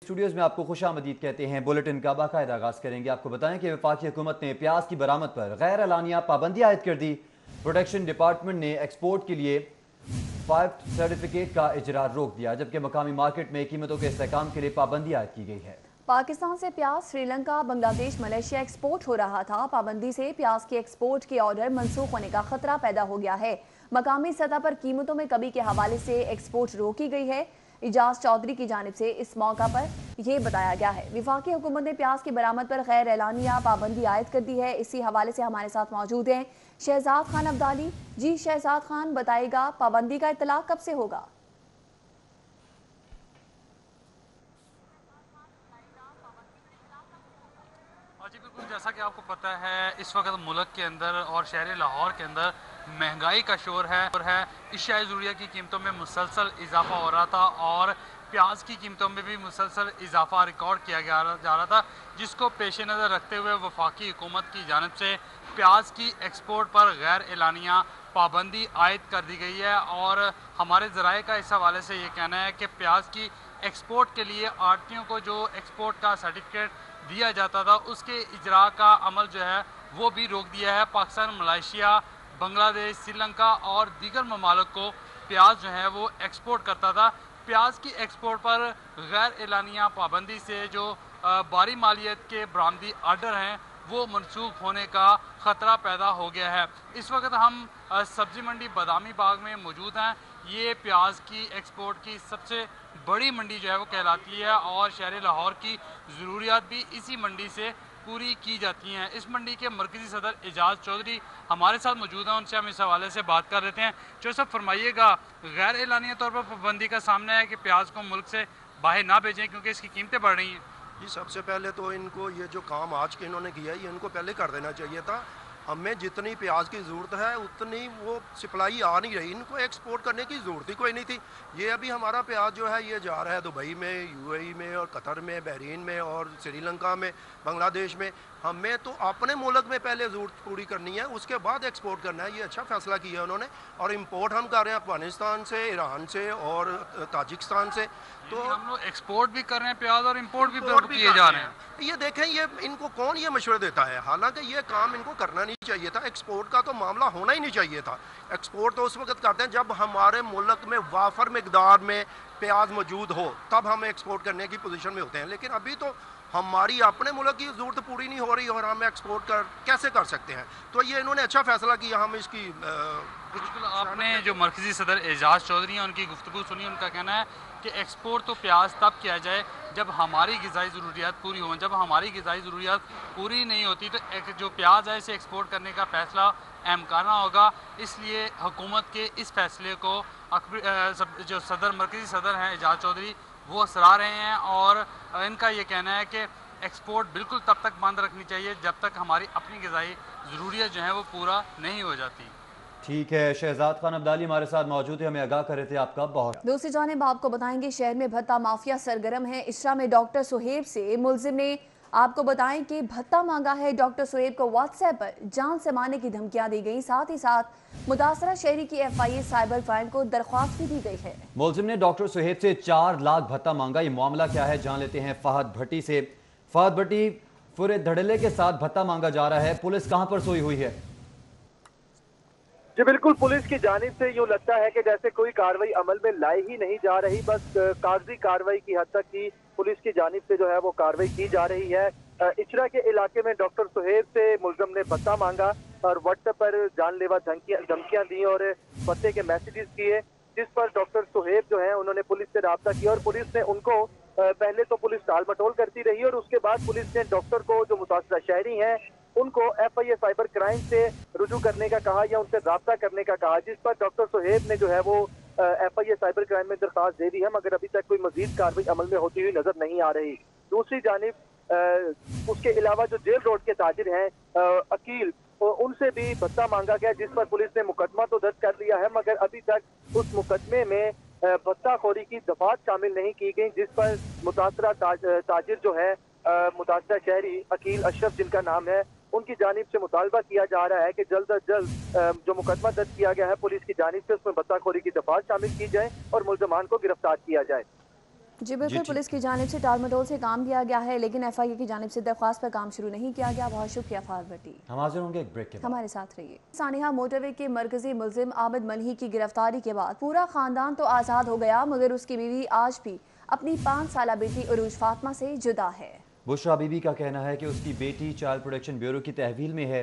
Studios में आपको खुशामदीद कहते हैं। बुलेटिन का बाकायदा आगाज करेंगे। आपको बताएं कि वफाकी हुकूमत ने प्याज की बरामद पर गैर एलानिया पाबंदी आयद कर दी। प्रोटेक्शन डिपार्टमेंट ने एक्सपोर्ट के लिए 5 सर्टिफिकेट का इजरार रोक दिया, जबकि मकामी मार्केट में कीमतों के इस्तेहकाम के लिए पाबंदी आयद की गई है। पाकिस्तान से प्याज श्रीलंका, बांग्लादेश, मलेशिया एक्सपोर्ट हो रहा था। पाबंदी से प्याज के एक्सपोर्ट के ऑर्डर मंसूख होने का खतरा पैदा हो गया है। मकामी सतह पर कीमतों में कमी के हवाले से एक्सपोर्ट रोकी गई है। इजाज चौधरी की जानिब से इस मौका पर यह बताया गया है। विफाकी हुकूमत ने प्याज की बरामद पर गैर एलानिया पाबंदी आयद कर दी है। इसी हवाले से हमारे साथ मौजूद हैं शहजाद खान अब्दाली। जी शहजाद खान, बताइएगा पाबंदी का इत्तला कब से होगा? जी बिल्कुल, जैसा कि आपको पता है इस वक्त मुल्क के अंदर और शहर लाहौर के अंदर महंगाई का शोर है इशिया ज़रूरिया की कीमतों में मुसलसल इजाफा हो रहा था और प्याज की कीमतों में भी मुसलसल इजाफा रिकॉर्ड किया जा रहा था, जिसको पेश नज़र रखते हुए वफाकी हुकूमत की जानब से प्याज की एक्सपोर्ट पर गैर एलानिया पाबंदी आयद कर दी गई है। और हमारे ज़राए का इस हवाले से ये कहना है कि प्याज की एक्सपोर्ट के लिए आड़तियों को जो एक्सपोर्ट का सर्टिफिकेट दिया जाता था उसके इजरा का अमल जो है वो भी रोक दिया है। पाकिस्तान, मलेशिया, बांग्लादेश, श्रीलंका और दीगर ममालिक को प्याज जो है वो एक्सपोर्ट करता था। प्याज की एक्सपोर्ट पर गैर एलानिया पाबंदी से जो बारी मालियत के बरामदी आर्डर हैं वो मनसूख होने का ख़तरा पैदा हो गया है। इस वक्त हम सब्ज़ी मंडी बादामी बाग में मौजूद हैं। ये प्याज की एक्सपोर्ट की सबसे बड़ी मंडी जो है वो कहलाती है और शहर लाहौर की ज़रूरियात भी इसी मंडी से पूरी की जाती हैं। इस मंडी के मरकज़ी सदर एजाज चौधरी हमारे साथ मौजूद हैं, उनसे हम इस हवाले से बात कर लेते हैं। जो सब फरमाइएगा, गैर एलानिया तौर पर पाबंदी का सामना है कि प्याज को मुल्क से बाहर ना भेजें क्योंकि इसकी कीमतें बढ़ रही हैं। जी, सबसे पहले तो इनको ये जो काम आज के इन्होंने किया है ये इनको पहले कर देना चाहिए था। हमें जितनी प्याज की ज़रूरत है उतनी वो सप्लाई आ नहीं रही, इनको एक्सपोर्ट करने की ज़रूरत ही कोई नहीं थी। ये अभी हमारा प्याज जो है ये जा रहा है दुबई में, यूएई में और कतर में, बहरीन में और श्रीलंका में, बांग्लादेश में। हमें तो अपने मुल्क में पहले ज़रूरत पूरी करनी है, उसके बाद एक्सपोर्ट करना है। ये अच्छा फैसला किया है उन्होंने। और इम्पोर्ट हम कर रहे हैं अफगानिस्तान से, ईरान से और ताजिकिस्तान से। तो हम लोग एक्सपोर्ट भी कर रहे हैं प्याज और इम्पोर्ट भी किए जा रहे हैं। ये देखें, ये इनको कौन ये मशवरे देता है? हालांकि ये काम इनको करना नहीं चाहिए था। एक्सपोर्ट का तो मामला होना ही नहीं चाहिए था। एक्सपोर्ट तो उस वक्त करते हैं जब हमारे मुल्क में वाफर मकदार में प्याज मौजूद हो, तब हम एक्सपोर्ट करने की पोजीशन में होते हैं। लेकिन अभी तो हमारी अपने मुल्क की ज़रूरत पूरी नहीं हो रही और हम एक्सपोर्ट कैसे कर सकते हैं? तो ये इन्होंने अच्छा फैसला किया। हम इसकी बिल्कुल, आपने जो मरकज़ी सदर एजाज चौधरी हैं उनकी गुफ्तगू सुनी। उनका कहना है कि एक्सपोर्ट तो प्याज तब किया जाए जब हमारी ग़िज़ाई ज़रूरियात पूरी हों। जब हमारी ग़िज़ाई ज़रूरियात पूरी नहीं होती तो जो प्याज है इसे एक्सपोर्ट करने का फ़ैसला अहमकाना होगा। इसलिए हुकूमत के इस फैसले को जो मरकज़ी सदर हैं एजाज चौधरी वो सराह रहे हैं और इनका ये कहना है कि एक्सपोर्ट बिल्कुल तब तक बंद रखनी चाहिए जब तक हमारी अपनी ग़िज़ाई ज़रूरियात जो हैं वो पूरा नहीं हो जाती। ठीक है, शहजाद खान अब्दाली हमारे साथ मौजूद है, हमें आगाह कर रहे थे। आपका बहुत। दूसरी जानिब आपको बताएंगे शहर में भत्ता माफिया सरगर्म है। इसरा में डॉक्टर सुहेब से मुलजिम ने आपको बताएं कि भत्ता मांगा है। डॉक्टर सुहेब को व्हाट्सएप पर जान से मारने की धमकियां दी गई। साथ ही साथ मुतासरा शहरी की FIA साइबर क्राइम को दरख्वास्त भी दी गई है। मुलजिम ने डॉक्टर सुहेब से 4 लाख भत्ता मांगा। ये मामला क्या है जान लेते हैं फहद भट्टी से। फहद भट्टी, फुरे धड़ल्ले के साथ भत्ता मांगा जा रहा है, पुलिस कहां पर सोई हुई है? जी बिल्कुल, पुलिस की जानिब से यूँ लगता है कि जैसे कोई कार्रवाई अमल में लाई ही नहीं जा रही, बस कागजी कार्रवाई की हद तक ही पुलिस की जानिब से जो है वो कार्रवाई की जा रही है। इचरा के इलाके में डॉक्टर सुहेब से मुलजम ने भत्ता मांगा और व्हाट्सएप पर जानलेवा धमकियां दी और भत्ते के मैसेजेस किए, जिस पर डॉक्टर सुहेब जो है उन्होंने पुलिस से रब्ता किया और पुलिस ने उनको पहले तो पुलिस टाल मटोल करती रही और उसके बाद पुलिस ने डॉक्टर को, जो मुतासरा शहरी हैं, उनको FIA साइबर क्राइम से रुजू करने का कहा या उनसे रब्ता करने का कहा, जिस पर डॉक्टर सुहेब ने जो है वो FIA साइबर क्राइम में दरख्वास्त दे दी है, मगर अभी तक कोई मजीद कार्रवाई अमल में होती हुई नजर नहीं आ रही। दूसरी जानिब उसके अलावा जो जेल रोड के ताजिर हैं अकील, उनसे भी भत्ता मांगा गया, जिस पर पुलिस ने मुकदमा तो दर्ज कर लिया है, मगर अभी तक उस मुकदमे में भत्ताखोरी की दफात शामिल नहीं की गई, जिस पर मुतासरा ताजिर जो है मुतासरा शहरी अकील अशरफ जिनका नाम है, उनकी जानिब से मुतालबा किया जा रहा है कि जल्द अज जल्द जो मुकदमा दर्ज किया गया है पुलिस की जानिब से उसमें भत्ताखोरी की दफात शामिल की जाए और मुल्जमान को गिरफ्तार किया जाए। जी बिल्कुल, ठीक पुलिस की है। जानिब से टालमटोल से काम लिया गया है, लेकिन FIA की जानिब से दरख्वास्त पर काम शुरू नहीं किया गया। बहुत शुक्रिया फारवटी, हम हाजिर होंगे एक ब्रेक के बाद। हमारे साथ रहिए। सानिया मोटरवे के मरकजी मुलजिम आबिद मलही की गिरफ्तारी के बाद पूरा खानदान तो आज़ाद हो गया, मगर उसकी बीवी आज भी अपनी 5 साला बेटी उरूज फातिमा से जुदा है। बुशरा बीबी का कहना है कि उसकी बेटी चाइल्ड प्रोटेक्शन ब्यूरो की तहवील में है।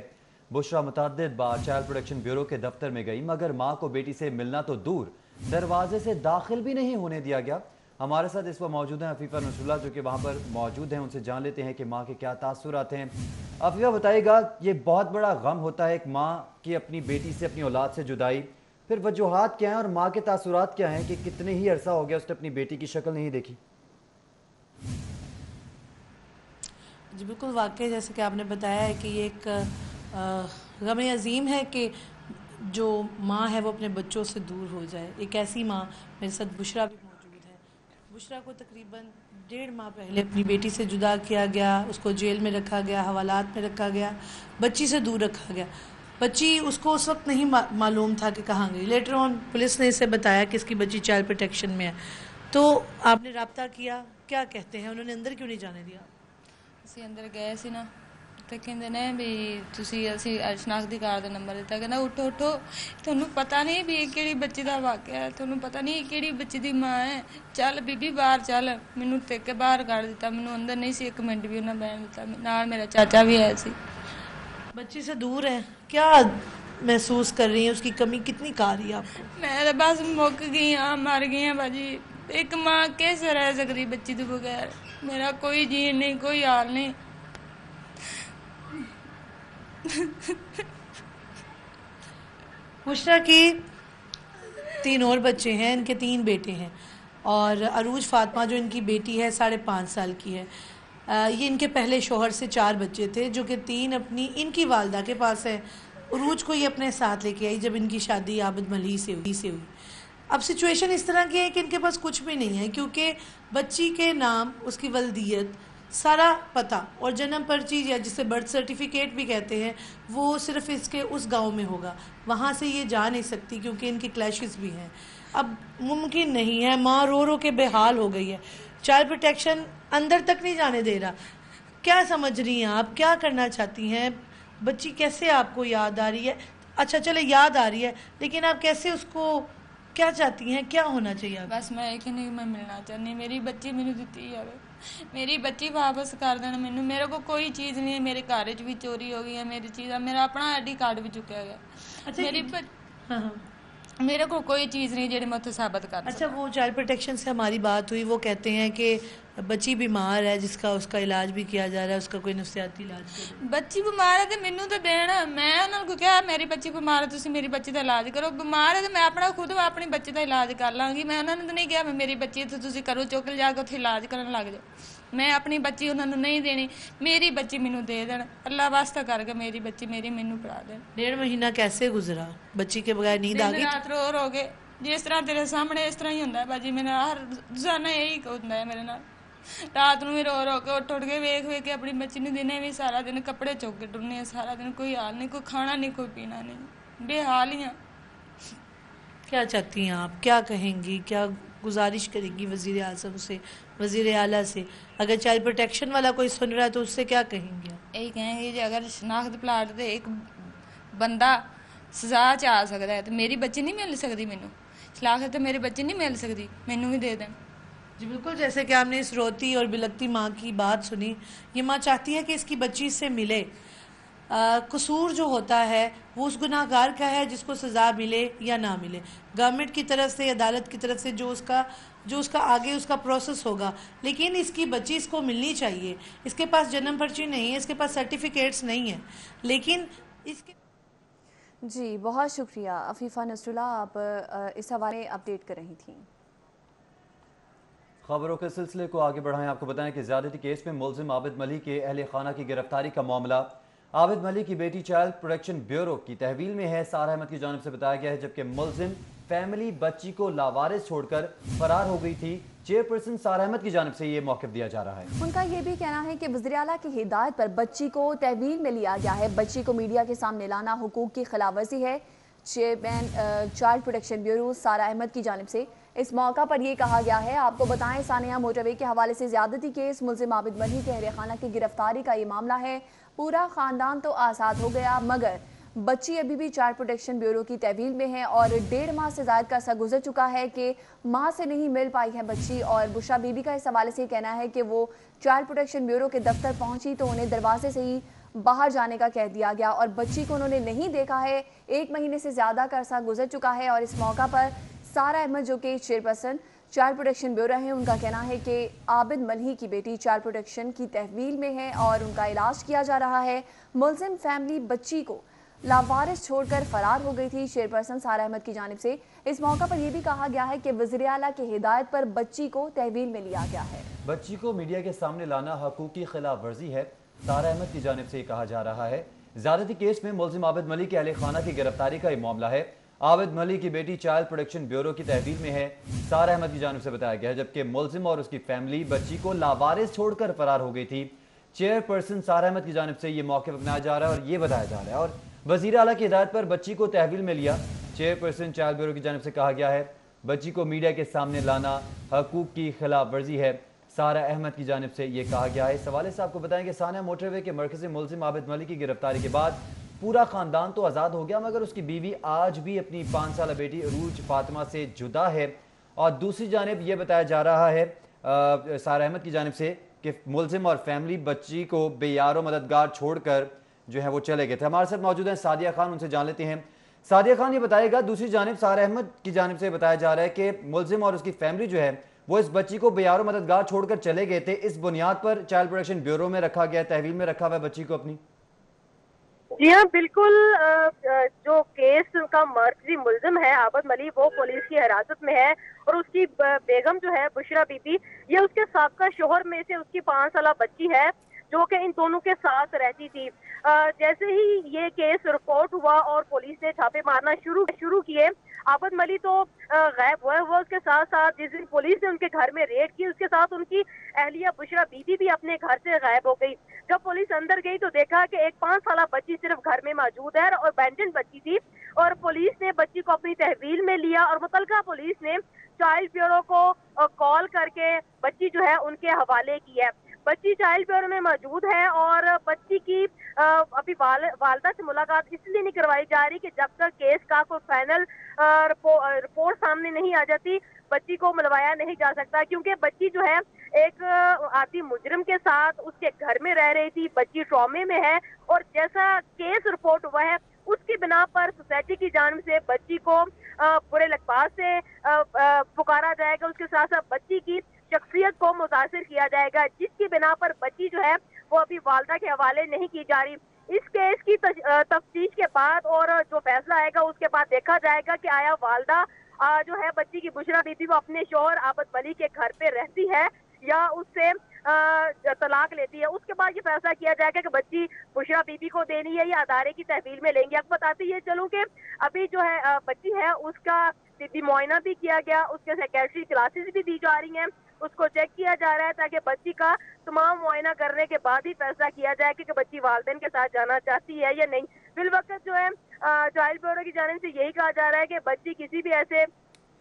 बुशरा मुतअद्दिद बार चाइल्ड प्रोटेक्शन ब्यूरो के दफ्तर में गई, मगर माँ को बेटी से मिलना तो दूर, दरवाजे से दाखिल भी नहीं होने दिया गया। हमारे साथ इस वक्त मौजूद हैं अफीफ़ा नसरुल्लाह, जो कि वहाँ पर मौजूद हैं। उनसे जान लेते हैं कि माँ के क्या तासुरात हैं। अफीफ़ा बताइएगा, ये बहुत बड़ा गम होता है एक माँ की अपनी बेटी से, अपनी औलाद से जुदाई, फिर वजूहात क्या हैं और माँ के तासुरात क्या हैं कि कितने ही अरसा हो गया उसने अपनी बेटी की शक्ल नहीं देखी। जी बिल्कुल, वाकई जैसे कि आपने बताया है कि ये एक गम अज़ीम है कि जो माँ है वो अपने बच्चों से दूर हो जाए। एक ऐसी माँ, मेरे साथ बुशरा भी मौजूद है। बुशरा को तकरीबन 1.5 माह पहले अपनी बेटी से जुदा किया गया, उसको जेल में रखा गया, हवालात में रखा गया, बच्ची से दूर रखा गया। बच्ची उसको उस वक्त नहीं मालूम था कि कहाँ गई। लेटर ऑन पुलिस ने इसे बताया कि इसकी बच्ची चाइल्ड प्रोटेक्शन में है। तो आपने रब्ता किया, क्या कहते हैं, उन्होंने अंदर क्यों नहीं जाने दिया? ਅਸੀਂ ਅੰਦਰ ਗਏ ਸੀ ਨਾ ਤੇ ਕਹਿੰਦੇ ਨੇ ਵੀ ਤੁਸੀਂ ਅਸੀਂ ਸ਼ਨਾਖਤੀ ਕਾਰਡ ਦਾ ਨੰਬਰ ਦਿੱਤਾ, ਕਹਿੰਦਾ ਉੱਠੋ ਉੱਠੋ, ਤੁਹਾਨੂੰ ਪਤਾ ਨਹੀਂ ਵੀ ਇਹ ਕਿਹੜੀ ਬੱਚੀ ਦਾ ਵਾਕਿਆ ਹੈ, ਤੁਹਾਨੂੰ ਪਤਾ ਨਹੀਂ ਕਿਹੜੀ ਬੱਚੀ ਦੀ ਮਾਂ ਹੈ, ਚੱਲ ਬੀਬੀ ਬਾਹਰ ਚੱਲ। ਮੈਨੂੰ ਤੇ ਕੇ ਬਾਹਰ ਕੱਢ ਦਿੱਤਾ, ਮੈਨੂੰ ਅੰਦਰ ਨਹੀਂ ਸੀ 1 ਮਿੰਟ ਵੀ ਉਹਨਾਂ ਬੈਠਣ ਦਿੱਤਾ। ਨਾਲ ਮੇਰਾ ਚਾਚਾ ਵੀ ਆਇਆ ਸੀ। बच्ची से दूर है, क्या महसूस कर रही है, उसकी कमी कितनी खा रही है आपको? मैं तो बस मुक गई हाँ, मर गई हाँ भाजी। एक माँ कैसे रह सकती बच्ची के बगैर? मेरा कोई जीन नहीं, कोई हाल नहीं। बुशरा की 3 और बच्चे हैं, इनके 3 बेटे हैं और अरूज फातिमा जो इनकी बेटी है 5.5 साल की है। ये इनके पहले शोहर से 4 बच्चे थे, जो कि 3 अपनी इनकी वालदा के पास है। उरूज को ये अपने साथ लेके आई जब इनकी शादी आबिद मलही से हुई। अब सिचुएशन इस तरह की है कि इनके पास कुछ भी नहीं है, क्योंकि बच्ची के नाम, उसकी वल्दियत, सारा पता और जन्म पर्ची या जिसे बर्थ सर्टिफिकेट भी कहते हैं, वो सिर्फ इसके उस गांव में होगा। वहाँ से ये जा नहीं सकती क्योंकि इनकी क्लैशेस भी हैं। अब मुमकिन नहीं है, माँ रो रो के बेहाल हो गई है। चाइल्ड प्रोटेक्शन अंदर तक नहीं जाने दे रहा। क्या समझ रही हैं आप, क्या करना चाहती हैं? बच्ची कैसे आपको याद आ रही है? अच्छा चले याद आ रही है, लेकिन आप कैसे उसको, क्या चाहती हैं, क्या होना चाहिए? बस मैं एक नहीं, मैं मिलना चाहनी, मेरी बच्ची मैंने दी है, मेरी बच्ची वापस कर देना मैंने। मेरे को कोई चीज़ नहीं है, मेरे घर भी चोरी हो गई है मेरी चीज़, मेरा अपना ID कार्ड भी चुका गया। अच्छा, मेरी हाँ, मेरे को कोई चीज़ नहीं जी मैं उत्थे साबित कर। अच्छा, वो चाइल्ड प्रोटेक्शन से हमारी बात हुई, वो कहते हैं कि बच्ची बीमार है जिसका उसका इलाज भी किया जा रहा है, उसका कोई नफ्सियाती इलाज। बच्ची बीमार है तो मैनू तो देना, मैं उन्होंने क्या मेरी बच्ची बीमार है, तुम मेरी बच्ची का इलाज करो। बीमार है तो मैं अपना खुद अपनी बच्ची का इलाज कर लाँगी। मैं उन्होंने तो नहीं कहा मैं मेरी बच्ची तो तुम करो चुक जाके उत्थे इलाज करन लग जाओ। मैं अपनी बच्ची उन्होंने नहीं देनी, मेरी बच्ची मैनू दे देन, अल्लाह वास्ता करके मेरी बच्ची मेरी मैनू पढ़ा देन। 1.5 महीना कैसे गुजरा? बच्ची के बगैर नींद आ गई? रात रो रो के, जिस तरह तेरे सामने इस तरह ही होंदा है भाजी, मेरा हर रोजाना यही होंदा है मेरे नाल। रात में रो रो के उठ के वेख वेख के अपनी बच्ची ने, दिने भी सारा दिन कपड़े चुक के टुरने, सारा दिन कोई हाल नहीं, कोई खाना नहीं, कोई पीना नहीं, बेहाल ही हैं। क्या चाहती हैं आप, क्या कहेंगी, क्या गुजारिश करेंगी वज़ीर आज़म से, वज़ीर आला से? अगर चाइल्ड प्रोटेक्शन वाला कोई सुन रहा है तो उससे क्या कहेंगे? यही कहेंगे जी, अगर शनाख्त प्लाट से एक बंदा सजा च आ सकता है तो मेरी बच्ची नहीं मिल सकती, मैनू शनाख्त तो मेरी बच्ची नहीं मिल सकती, मैनू भी दे दें। जी बिल्कुल, जैसे कि आपने इस रोती और बिलकती माँ की बात सुनी, ये माँ चाहती है कि इसकी बच्ची से मिले। कसूर जो होता है वो उस गुनाहगार का है जिसको सज़ा मिले या ना मिले, गवर्नमेंट की तरफ से, अदालत की तरफ से जो उसका आगे उसका प्रोसेस होगा, लेकिन इसकी बच्ची इसको मिलनी चाहिए। इसके पास जन्म पर्ची नहीं है, इसके पास सर्टिफिकेट्स नहीं है, लेकिन इसके। जी बहुत शुक्रिया अफीफ़ा नसरुल्लाह, आप इस हवाले अपडेट कर रही थी। खबरों के सिलसिले को आगे बढ़ाएं। आपको बताएं कि ज़्यादती केस में मुलजिम आबिद मलही के अहले खाना की गिरफ्तारी का मामला आबिद मलही की बेटी चाइल्ड प्रोटेक्शन ब्यूरो की तहवील में है। सारा अहमद की जानिब से बताया गया है, जबकि मुलजिम फैमिली बच्ची को लावारिस छोड़कर फरार हो गई थी। चेयरपर्सन सारा अहमद की जानिब से ये मौक़िफ़ दिया जा रहा है। उनका ये भी कहना है कि वज़ीर आला की हिदायत पर बच्ची को तहवील में लिया गया है। बच्ची को मीडिया के सामने लाना हुकूक की खिलाफवर्जी है। चेयरमैन चाइल्ड प्रोटेक्शन ब्यूरो सारा अहमद की जानिब से इस मौका पर यह कहा गया है, आपको बताएं सानिया मोटरवे के हवाले से ज्यादती केस मुलजिम आबिद मल्ही के अहले खाना की गिरफ्तारी का ये मामला है। पूरा खानदान तो आज़ाद हो गया मगर बच्ची अभी भी चाइल्ड प्रोटेक्शन ब्यूरो की तहवील में है और 1.5 माह से ज़्यादा का अरसा गुजर चुका है कि माँ से नहीं मिल पाई है बच्ची। और बुशरा बीबी का इस हवाले से कहना है कि वो चाइल्ड प्रोटेक्शन ब्यूरो के दफ्तर पहुंची तो उन्हें दरवाजे से ही बाहर जाने का कह दिया गया और बच्ची को उन्होंने नहीं देखा है। 1 महीने से ज़्यादा का अरसा गुजर चुका है और इस मौका पर सारा अहमद जो कि चेयरपर्सन चाइल्ड प्रोटेक्शन ब्यूरो है, उनका कहना है कि आबिद मल्ही की बेटी चाइल्ड प्रोटेक्शन की तहवील में है और उनका इलाज किया जा रहा है। मुलजिम फैमिली बच्ची को लावारिस छोड़कर फरार हो गई थी। चेयरपर्सन सारा अहमद की जानिब से इस मौका पर यह भी कहा गया है कि वज़ीर आला की हिदायत पर बच्ची को तहवील में लिया गया है। बच्ची को मीडिया के सामने लाना हकूक़ की खिलाफ वर्जी है, सारा अहमद की जानिब से कहा जा रहा है। ज़्यादती केस में मुलजिम आबिद मल्ही के अहले खाना की गिरफ्तारी का ये मामला है। आबिद मल्ही की बेटी चाइल्ड प्रोटेक्शन ब्यूरो की तहवील में है, सारा अहमद की जानिब से बताया गया है, जबकि मुलजिम और उसकी फैमिली बच्ची को लावारिस छोड़कर फरार हो गई थी। चेयरपर्सन सारा अहमद की जानिब से ये मौके अपनाया जा रहा है और ये बताया जा रहा है और वज़ीर आला की हिदायत पर बच्ची को तहवील में लिया। चेयरपर्सन चाइल्ड ब्यूरो की जानिब से कहा गया है बच्ची को मीडिया के सामने लाना हकूक़ की खिलाफ वर्जी है, सारा अहमद की जानिब से ये कहा गया है। इस हवाले से आपको बताएं कि सानिया मोटरवे के मरकज़ी मुलजिम आबिद मल्ही की गिरफ्तारी के बाद पूरा ख़ानदान तो आज़ाद हो गया मगर उसकी बीवी आज भी अपनी 5 साल बेटी अरूज फातिमा से जुदा है। और दूसरी जानिब ये बताया जा रहा है सारा अहमद की जानिब से कि मुलजिम और फैमिली बच्ची को बेयारो मददगार छोड़कर जो है वो चले गए थे। हमारे साथ मौजूद हैं सादिया खान, उनसे जान लेते हैं। सादिया खान, ये बताएगा दूसरी जानिब सारा अहमद की जानिब से बताया जा रहा है कि मुलजिम और उसकी फैमिली जो है वो इस बच्ची को बेयारो मददगार छोड़कर चले गए थे, इस बुनियाद पर चाइल्ड प्रोटेक्शन ब्यूरो में रखा गया, तहवील में रखा हुआ है बच्ची को अपनी। जी हाँ, बिल्कुल। जो केस का मर्कजी मुलजिम है आबिद मल्ही वो पुलिस की हिरासत में है और उसकी बेगम जो है बुशरा बीबी, ये उसके साबका शोहर में से उसकी 5 साल बच्ची है जो कि इन दोनों के साथ रहती थी। जैसे ही ये केस रिपोर्ट हुआ और पुलिस ने छापे मारना शुरू किए, आबिद मल्ही तो गायब हुआ। उसके साथ साथ जिस दिन पुलिस ने उनके घर में रेड की, उसके साथ उनकी अहलिया बुशरा बीबी भी अपने घर से गायब हो गई। जब पुलिस अंदर गई तो देखा कि एक 5 साल बच्ची सिर्फ घर में मौजूद है और अबैंडन बच्ची थी और पुलिस ने बच्ची को अपनी तहवील में लिया और मुतलका पुलिस ने चाइल्ड ब्यूरो को कॉल करके बच्ची जो है उनके हवाले की है। बच्ची चाइल्ड ब्यूरो में मौजूद है और बच्ची की अभी वालदा से मुलाकात इसलिए नहीं करवाई जा रही कि जब तक केस का कोई फाइनल रिपोर्ट सामने नहीं आ जाती बच्ची को मिलवाया नहीं जा सकता, क्योंकि बच्ची जो है एक आती मुजरिम के साथ उसके घर में रह रही थी। बच्ची ट्रॉमे में है और जैसा केस रिपोर्ट हुआ है उसकी बिना पर सोसाइटी की जानिब से बच्ची को बुरे लकबास से पुकारा जाएगा। उसके साथ साथ बच्ची की शख्सियत को मुतासिर किया जाएगा, जिसकी बिना पर बच्ची जो है वो अभी वालदा के हवाले नहीं की जा रही। इस केस की तफ्तीश के बाद और जो फैसला आएगा उसके बाद देखा जाएगा कि आया वालदा जो है बच्ची की बुशरा बीबी वो अपने शौहर आबिद मल्ही के घर पे रहती है या उससे तलाक लेती है। उसके बाद ये फैसला किया जाएगा कि बच्ची बुशरा बीबी को देनी है या अदारे की तहवील में लेंगे। आपको बताते ये चलूं कि अभी जो है बच्ची है उसका तिब्बी मुआयना भी किया गया, उसके साइकेट्री क्लासेस भी दी जा रही हैं, उसको चेक किया जा रहा है ताकि बच्ची का तमाम मुआयना करने के बाद ही फैसला किया जाए कि बच्ची वालिदैन के साथ जाना चाहती है या नहीं। फिलवक्त जो है चाइल्ड ब्यूरो की जानिब से यही कहा जा रहा है कि बच्ची किसी भी ऐसे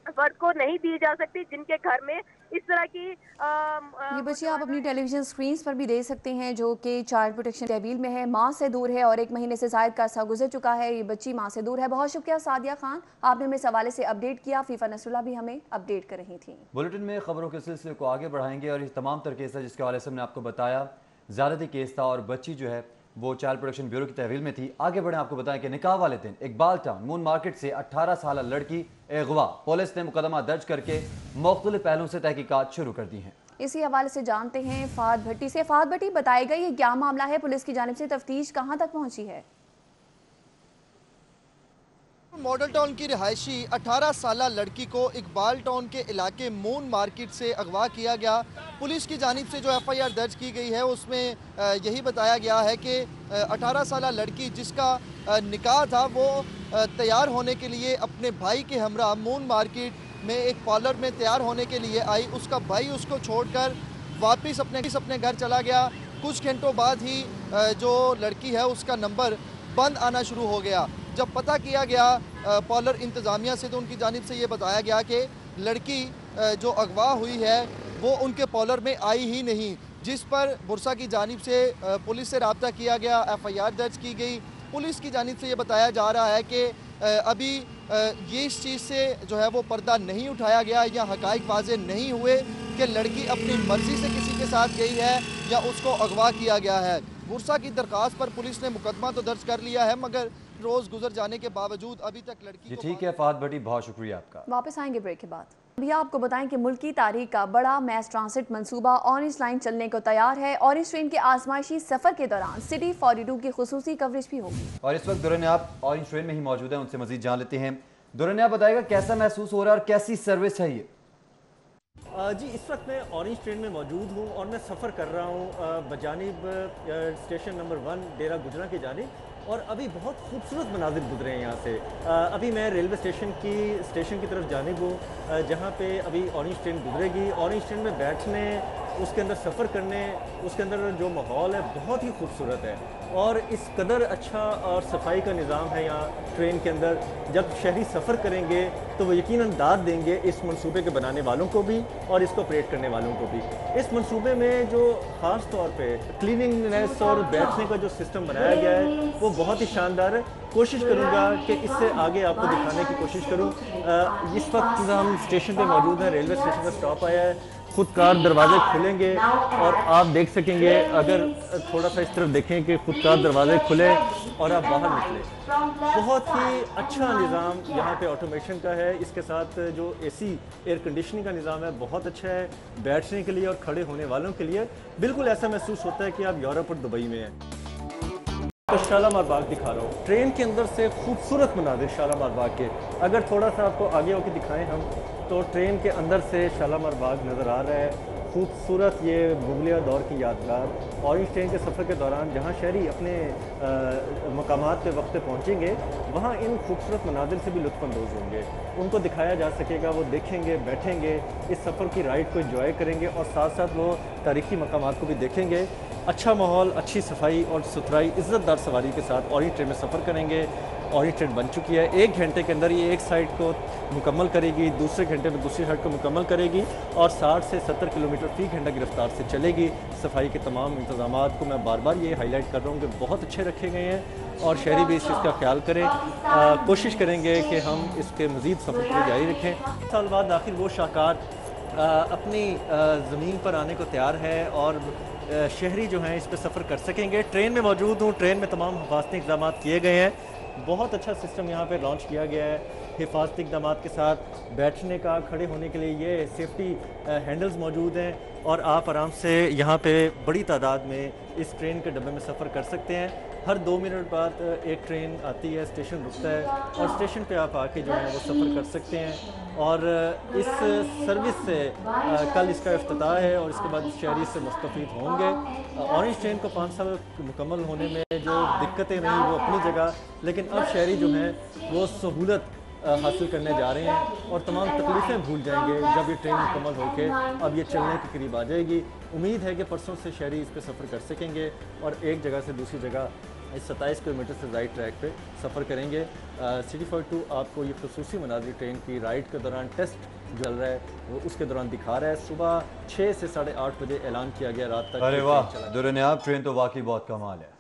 फर्द को नहीं दी जा सकती जिनके घर में इस तरह की ये बच्ची आप अपनी टेलीविजन स्क्रीन पर भी देख सकते हैं जो कि चाइल्ड प्रोटेक्शन तहवील में है, माँ से दूर है और 1 महीने से ज़ायद का अरसा गुजर चुका है। ये बच्ची माँ से दूर है। बहुत शुक्रिया सादिया खान, आपने हमें इस हवाले से अपडेट किया। फीफा नसरुल्लाह भी हमें अपडेट कर रही थी। बुलेटिन में खबरों के सिलसिले को आगे बढ़ाएंगे और ये तमाम तर केस है जिसके हवाले से हमने आपको बताया। ज़्यादती केस था और बच्ची जो है वो चाइल्ड प्रोटेक्शन ब्यूरो की तहवील में थी। आगे बढ़े आपको बताएं कि निकाह वाले दिन इकबाल टाउन मून मार्केट से 18 साल लड़की अगवा, पुलिस ने मुकदमा दर्ज करके मुख्तलिफ पहलुओं से तहकीकात शुरू कर दी हैं। इसी हवाले से जानते हैं फाद भट्टी से। फाद भट्टी, बताएगा ये क्या मामला है, पुलिस की जानिब से तफ्तीश कहाँ तक पहुँची है? मॉडल टाउन की रिहायशी 18 साल लड़की को इकबाल टाउन के इलाके मून मार्केट से अगवा किया गया। पुलिस की जानिब से जो FIR दर्ज की गई है उसमें यही बताया गया है कि 18 साल लड़की जिसका निकाह था वो तैयार होने के लिए अपने भाई के हमरा मून मार्केट में एक पार्लर में तैयार होने के लिए आई। उसका भाई उसको छोड़कर वापस अपने घर चला गया। कुछ घंटों बाद ही जो लड़की है उसका नंबर बंद आना शुरू हो गया। जब पता किया गया पार्लर इंतज़ामिया से तो उनकी जानिब से ये बताया गया कि लड़की जो अगवा हुई है वो उनके पॉलर में आई ही नहीं, जिस पर बुरसा की जानिब से पुलिस से रब्ता किया गया, FIR दर्ज की गई। पुलिस की जानिब से ये बताया जा रहा है कि अभी ये इस चीज़ से जो है वो पर्दा नहीं उठाया गया या हक़ाइक़ वाज़े नहीं हुए कि लड़की अपनी मर्ज़ी से किसी के साथ गई है या उसको अगवा किया गया है। बुरसा की दरख्वास्त पर पुलिस ने मुकदमा तो दर्ज कर लिया है, मगर रोज़ गुजर जाने के बावजूद अभी तक लड़की को ठीक है फहद भट्टी, बहुत शुक्रिया आपका। वापस आएंगे ब्रेक के बाद। अभी आपको बताएं कि मुल्की तारीख का बड़ा मैस ट्रांसिट मंसूबा ऑरेंज लाइन चलने को तैयार है। ऑरेंज ट्रेन के आजमाइशी सफर के दौरान सिटी 42 की खुसूसी कवरेज भी होगी। और इस वक्त दुरन आप ऑरेंज ट्रेन में ही मौजूद हैं, उनसे मजीद जान लेते हैं। दुरन आप बताएगा कैसा महसूस हो रहा है और कैसी सर्विस है ये? जी, इस वक्त मैं ऑरेंज ट्रेन में मौजूद हूँ और मैं सफ़र कर रहा हूँ बजानिब स्टेशन नंबर 1 डेरा गुजरा की जानिब, और अभी बहुत खूबसूरत मनाजिर गुजरे हैं यहाँ से। अभी मैं रेलवे स्टेशन की तरफ जानिब हूँ, जहाँ पे अभी ऑरेंज ट्रेन गुजरेगी। ऑरेंज ट्रेन में बैठने, उसके अंदर सफ़र करने, उसके अंदर जो माहौल है बहुत ही खूबसूरत है, और इस कदर अच्छा और सफाई का निज़ाम है यहाँ ट्रेन के अंदर। जब शहरी सफ़र करेंगे तो वो यकीनन दाद देंगे इस मंसूबे के बनाने वालों को भी और इसको ऑपरेट करने वालों को भी। इस मंसूबे में जो ख़ास तौर पे क्लीनिंगनेस और बैठने का जो सिस्टम बनाया गया है वो बहुत ही शानदार है। कोशिश करूँगा कि इससे आगे आपको दिखाने की कोशिश करूँ। इस वक्त हम स्टेशन पे मौजूद हैं, रेलवे स्टेशन का स्टॉप आया है। खुदकार दरवाजे खुलेंगे और आप देख सकेंगे, अगर थोड़ा सा इस तरफ देखें कि खुदकार दरवाजे खुले और आप बाहर निकले। बहुत ही अच्छा निज़ाम यहाँ पे ऑटोमेशन का है। इसके साथ जो AC एयर कंडीशनिंग का निज़ाम है बहुत अच्छा है, बैठने के लिए और खड़े होने वालों के लिए बिल्कुल ऐसा महसूस होता है कि आप यूरोप और दुबई में हैं। तो शालामार बाग दिखा रहा हूँ, ट्रेन के अंदर से खूबसूरत मनाजिर शालामार बाग के। अगर थोड़ा सा आपको आगे होकर दिखाएं हम, तो ट्रेन के अंदर से शालामार बाग नज़र आ रहा है। खूबसूरत ये मुगलिया दौर की यादगार। ऑरेंज ट्रेन के सफ़र के दौरान जहाँ शहरी अपने मकामात पे वक्त पे पहुँचेंगे, वहाँ इन खूबसूरत मनाजिर से भी लुत्फ़अंदोज़ होंगे। उनको दिखाया जा सकेगा, वो देखेंगे, बैठेंगे, इस सफ़र की राइड को एंजॉय करेंगे और साथ साथ वो तारीख़ी मकामात को भी देखेंगे। अच्छा माहौल, अच्छी सफाई और सुथराई, इज़्ज़तदार सवारी के साथ ऑरेंज ट्रेन में सफ़र करेंगे। ऑरेंज ट्रेन बन चुकी है, 1 घंटे के अंदर ये एक साइड को मुकम्मल करेगी, दूसरे घंटे में दूसरी साइड को मुकम्मल करेगी और 60 से 70 किलोमीटर फ़ी घंटा की रफ्तार से चलेगी। सफाई के तमाम इंतज़ामात को मैं बार बार ये हाईलाइट कर रहा हूँ कि बहुत अच्छे रखे गए हैं और शहरी भी इस चीज़ का ख्याल करें। कोशिश करेंगे कि हम इसके मज़ीद सफ़र को जारी रखें। साल बाद आखिर वो शाहकार अपनी ज़मीन पर आने को तैयार है और शहरी जो हैं इस पर सफ़र कर सकेंगे। ट्रेन में मौजूद हूँ, ट्रेन में तमाम हिफाजती इक़दाम किए गए हैं। बहुत अच्छा सिस्टम यहाँ पे लॉन्च किया गया है हिफाजती इक़दाम के साथ। बैठने का, खड़े होने के लिए ये सेफ्टी हैंडल्स मौजूद हैं और आप आराम से यहाँ पे बड़ी तादाद में इस ट्रेन के डब्बे में सफ़र कर सकते हैं। हर 2 मिनट बाद एक ट्रेन आती है, स्टेशन रुकता है और स्टेशन पे आप आके जो है वो सफ़र कर सकते हैं। और इस सर्विस से कल इसका इफ्तिताह है और इसके बाद शहरी से मुस्तफ़ीद होंगे। ऑरेंज ट्रेन को 5 साल मुकम्मल होने में जो दिक्कतें रहीं वो अपनी जगह, लेकिन अब शहरी जो हैं वो सहूलत हासिल करने जा रहे हैं और तमाम तकलीफ़ें भूल जाएंगे जब ये ट्रेन मुकम्मल होकर अब ये चलने के करीब आ जाएगी। उम्मीद है कि परसों से शहरी इस पर सफ़र कर सकेंगे और एक जगह से दूसरी जगह इस 27 किलोमीटर से राइड ट्रैक पे सफ़र करेंगे। सिटी 42 आपको ये खसूसी मनाज़िर ट्रेन की राइड के दौरान टेस्ट जो चल रहा है वो उसके दौरान दिखा रहा है। सुबह 6 से 8:30 बजे ऐलान किया गया, रात तक। अरे वाह दुरनियाब, ट्रेन तो वाकई बहुत कमाल है।